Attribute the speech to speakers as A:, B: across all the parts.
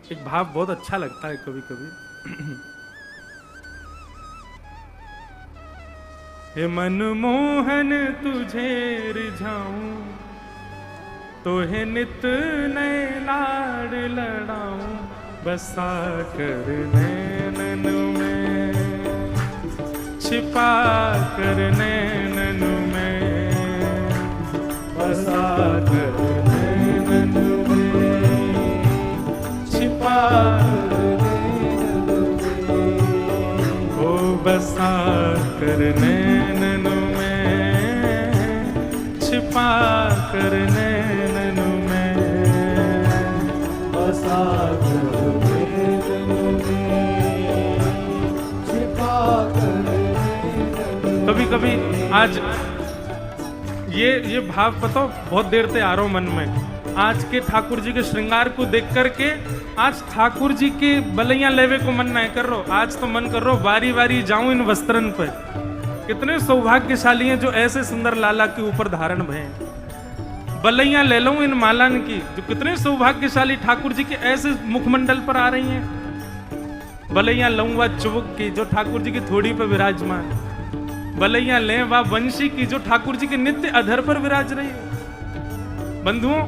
A: एक भाव बहुत अच्छा लगता है कभी कभी। हे मनमोहन तुझे रिझाऊं, तो हे नित नए लाड लड़ाऊं, बसा कर नैनन में, छिपा कर नैनन में, बसा कर नैनन में, छिपा ओ बसा कर नैनन में, छिपा कर नैनन में, बसा कर नैनन में, छिपा कर नैनन। कभी कभी आज ये भाव पता बहुत देर से आ रहा हूं मन में। आज के ठाकुर जी के श्रृंगार को देख करके आज ठाकुर जी के बलैया लेवे को मन नहीं कर रहा। आज तो मन कर रहा बारी बारी जाऊं इन वस्त्रन पर। कितने सौभाग्यशाली हैं जो ऐसे सुंदर लाला के ऊपर धारण भय, बलैया ले लूं इन मालन की। जो कितने सौभाग्यशाली ठाकुर जी के ऐसे मुखमंडल पर आ रही हैं। बलैया लऊं वा चुबुक की जो ठाकुर जी की थोड़ी पर विराजमान, बलैया लें वा वंशी की जो ठाकुर जी के नित्य अधर पर विराज रही है। बंधुओं,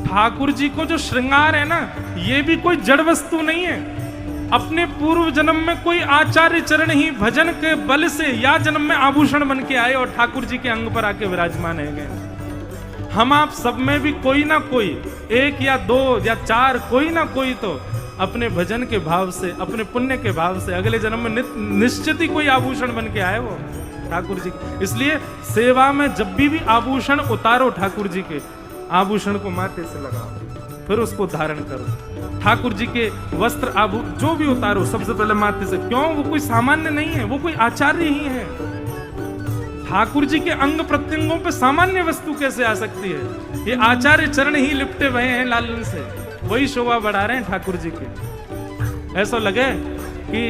A: ठाकुर जी को जो श्रृंगार है ना, ये भी कोई जड़ वस्तु नहीं है। अपने पूर्व जन्म में कोई आचार्य चरण ही भजन के बल से या जन्म में आभूषण बन के आए और ठाकुर जी के अंग पर आके विराजमान है गए। हम आप सब में भी कोई ना कोई, एक या दो या चार, कोई ना कोई तो अपने भजन के भाव से, अपने पुण्य के भाव से अगले जन्म में निश्चित ही कोई आभूषण बन के आए वो ठाकुर जी। इसलिए सेवा में जब भी आभूषण उतारो ठाकुर जी के, आभूषण को माथे से लगाओ, फिर उसको धारण करो। ठाकुर जी के वस्त्र आभू जो भी उतारो सबसे पहले माथे से। क्यों? वो कोई सामान्य नहीं है, वो कोई आचार्य ही है। ठाकुर जी के अंग प्रत्यंगों पे सामान्य वस्तु कैसे आ सकती है? ये आचार्य चरण ही लिपटे हुए हैं लालन से, वही शोभा बढ़ा रहे हैं ठाकुर जी की। ऐसा लगे कि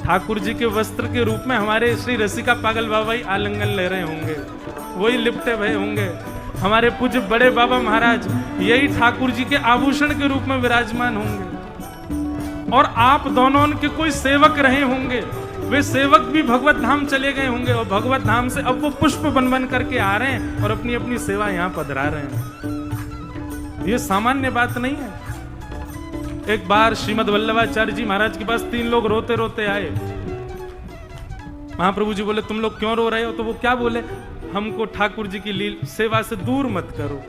A: ठाकुर जी के वस्त्र के रूप में हमारे श्री रसिका पागल बाबा ही आलिंगन ले रहे होंगे, वही लिपटे हुए होंगे। हमारे पूज्य बड़े बाबा महाराज यही ठाकुर जी के आभूषण के रूप में विराजमान होंगे। और आप दोनों के कोई सेवक रहे होंगे, वे सेवक भी भगवत धाम चले गए होंगे और भगवत धाम से अब वो पुष्प बन बन करके आ रहे हैं और अपनी अपनी सेवा यहाँ पधरा रहे हैं। ये सामान्य बात नहीं है। एक बार श्रीमद वल्लभाचार्य जी महाराज के पास 3 लोग रोते रोते आए। महाप्रभु जी बोले तुम लोग क्यों रो रहे हो? तो वो क्या बोले? हमको ठाकुर जी की लील सेवा से दूर मत करो।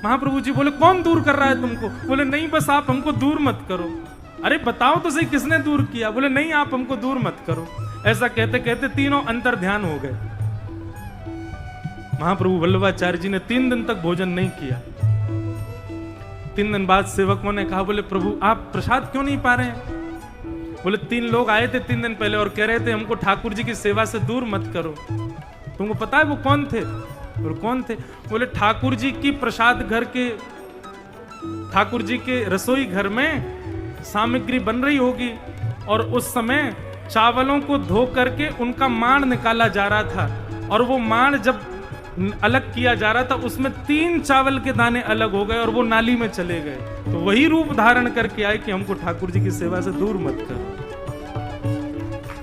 A: महाप्रभु जी बोले कौन दूर कर रहा है तुमको? बोले नहीं, बस आप हमको दूर मत करो। अरे बताओ तो सही किसने दूर किया? बोले नहीं, आप हमको दूर मत करो। ऐसा कहते कहते तीनों अंतर ध्यान हो गए। महाप्रभु वल्लभाचार्य जी ने 3 दिन तक भोजन नहीं किया। 3 दिन बाद सेवकों ने कहा, बोले प्रभु आप प्रसाद क्यों नहीं पा रहे हैं? बोले 3 लोग आए थे 3 दिन पहले और कह रहे थे हमको ठाकुर जी की सेवा से दूर मत करो। तुमको पता है वो कौन थे? और कौन थे? बोले ठाकुर जी की प्रसाद घर के, ठाकुर जी के रसोई घर में सामग्री बन रही होगी और उस समय चावलों को धो करके उनका मांड निकाला जा रहा था और वो मांड जब अलग किया जा रहा था उसमें 3 चावल के दाने अलग हो गए और वो नाली में चले गए। तो वही रूप धारण करके आए कि हमको ठाकुर जी की सेवा से दूर मत करो।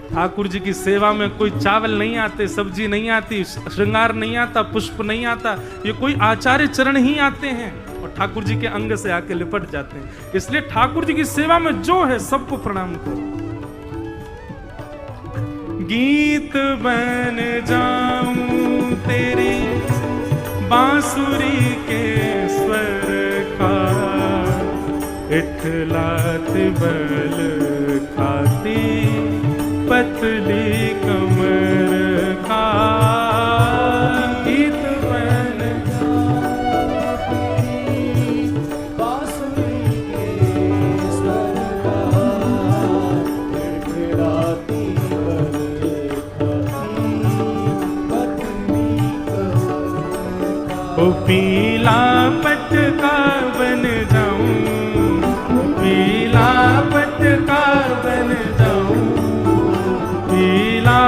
A: ठाकुर जी की सेवा में कोई चावल नहीं आते, सब्जी नहीं आती, श्रृंगार नहीं आता, पुष्प नहीं आता। ये कोई आचार्य चरण ही आते हैं और ठाकुर जी के अंग से आके लिपट जाते हैं। इसलिए ठाकुर जी की सेवा में जो है सबको प्रणाम करो। गीत बन जाऊं तेरी बांसुरी के स्वर का, इठलात बल खाती पतली कमर का। गीत बन बांसुरी के स्वर का, इठलाती ओ पीला पटका बन जाऊं, पीला पटका बन जाऊं, पीला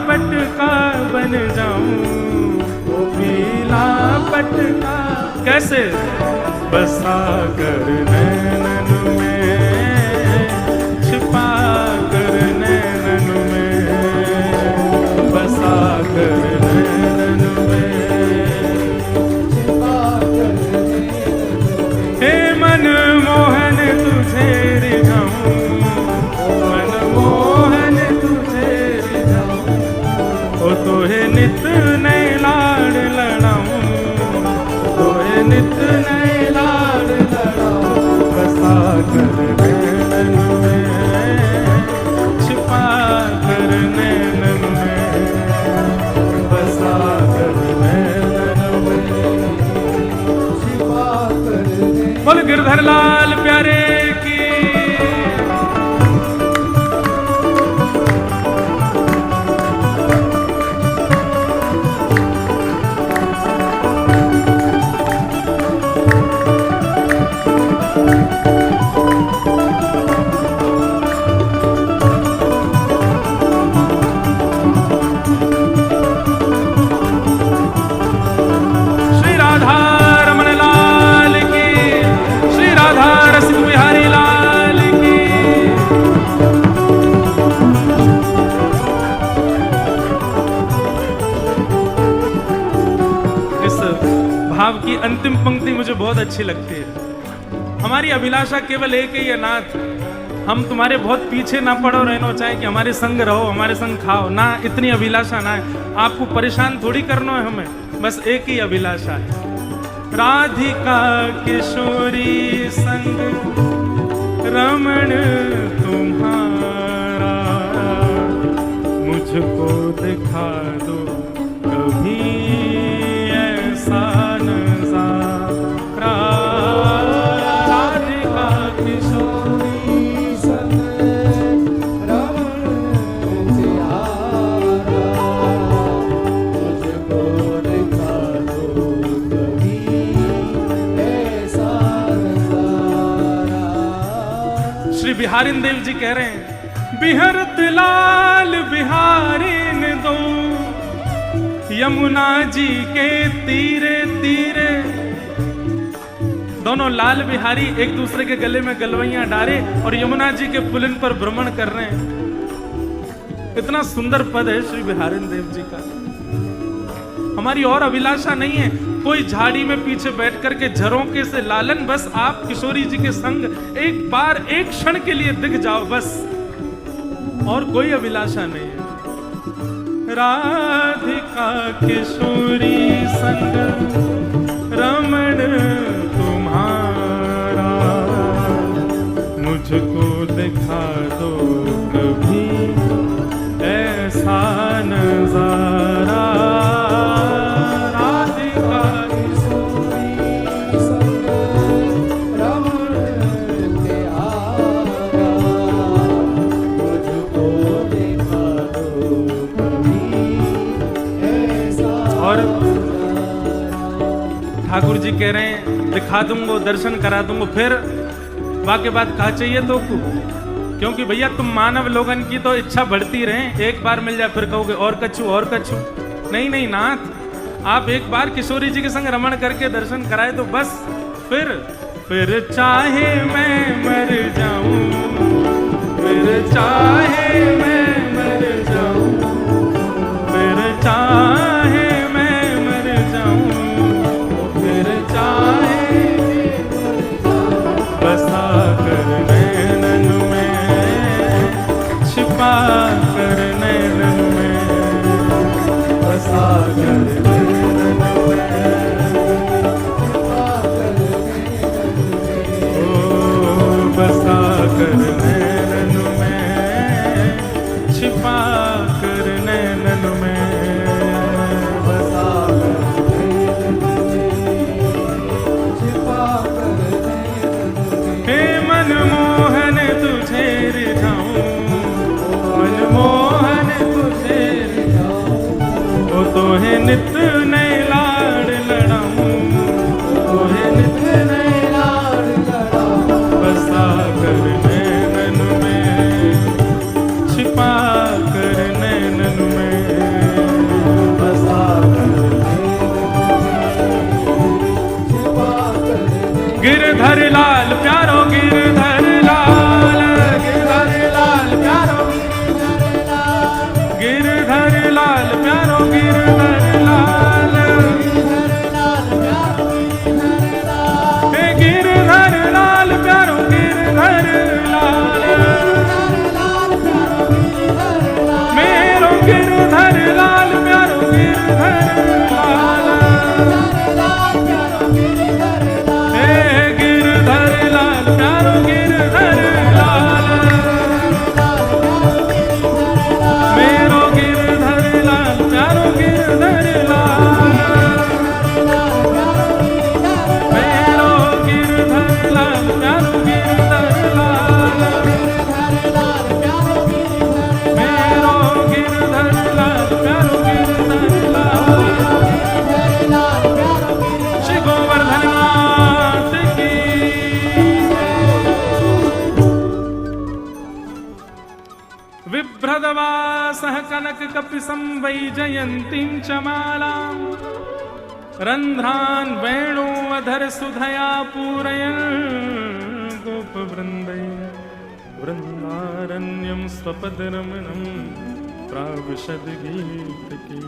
A: पटका बन जाऊं, ओ पीला पटका। कैसे? बसा कर नैनन मनमोहन तुझे रिझाऊं, मनमोहन तुझे रिझाऊं, ओ तोहे नित नए लाड लड़ाऊं, तोहे नित नए लाड लड़ाऊं, बसा कर नैनन में, छिपा कर नैनन में, बसा कर नैनन में, छिपा कर नैनन। बोल गिरधर लाल प्यारे की। भाव की अंतिम पंक्ति मुझे बहुत अच्छी लगती है। हमारी अभिलाषा केवल एक ही है नाथ, हम तुम्हारे बहुत पीछे ना पड़ो रहना, चाहे कि हमारे संग रहो, हमारे संग खाओ ना, इतनी अभिलाषा ना है। आपको परेशान थोड़ी करना है हमें, बस एक ही अभिलाषा है, राधिका किशोरी संग रमण तुम्हारा, मुझको दिखा दो कभी ऐसा नजारा, राधिका किशोरी संग रमण तुम्हारा, मुझको दिखा दो कभी ऐसा नजारा। श्री बिहारिन देव जी कह रहे हैं, बिहरत लाल बिहारिन दो यमुना जी के तीरे तीरे। दोनों लाल बिहारी एक दूसरे के गले में गलवैयां डाले और यमुना जी के पुलिन पर भ्रमण कर रहे हैं। इतना सुंदर पद है श्री बिहारिन देव जी का। हमारी और अभिलाषा नहीं है कोई झाड़ी में पीछे बैठ करके झरोके से लालन, बस आप किशोरी जी के संग एक बार एक क्षण के लिए दिख जाओ, बस और कोई अभिलाषा नहीं है। राधिका किशोरी संग रमण तुम्हारा, मुझको दिखा दो कभी ऐसा नजारा, राधिका किशोरी संग रमण तुम्हारा, मुझको दिखा दो और ठाकुर जी कह रहे हैं दिखा दूंगा, दर्शन करा दूंगा, फिर वाके बाद कहा चाहिए तो क्योंकि भैया तुम मानव लोगन की तो इच्छा बढ़ती रहे, एक बार मिल जाए फिर कहोगे और कछु और कछु। नहीं नहीं नाथ, आप एक बार किशोरी जी के संग रमण करके दर्शन कराए तो बस, फिर चाहे मैं मर जाऊं, फिर चाहे मैं मर जाऊं, फिर चाहे बसा कर नैनन में, छिपा कर नैनन में, बसा कर नैनन में, ओ बसा कर नैनन में, छिपा कर नैनन में, बसा कर मनमोहन तुझे रिझाऊं, मनमोहन तुझे रिझाऊं, ओ तोहे नित नए लाड लड़ाऊं, तोहे नित नए लाड लड़ाऊं, बसा कर नैनन में, छिपा कर नैनन में, बसा कर गिरधर लाल प्यारो गिरधर लाल, गिरधर लाल प्यारो गिरधर लाल, गिरधर लाल प्यारो गिरधर लाल। सुहृदवासः कनककपिशं वैजयन्तीं च मालाम् रन्ध्रान् वेणोऽधरसुधया पूरयन् गोपवृन्दै वृन्दारण्यं स्वपदरमणं प्राविशद्गीतके।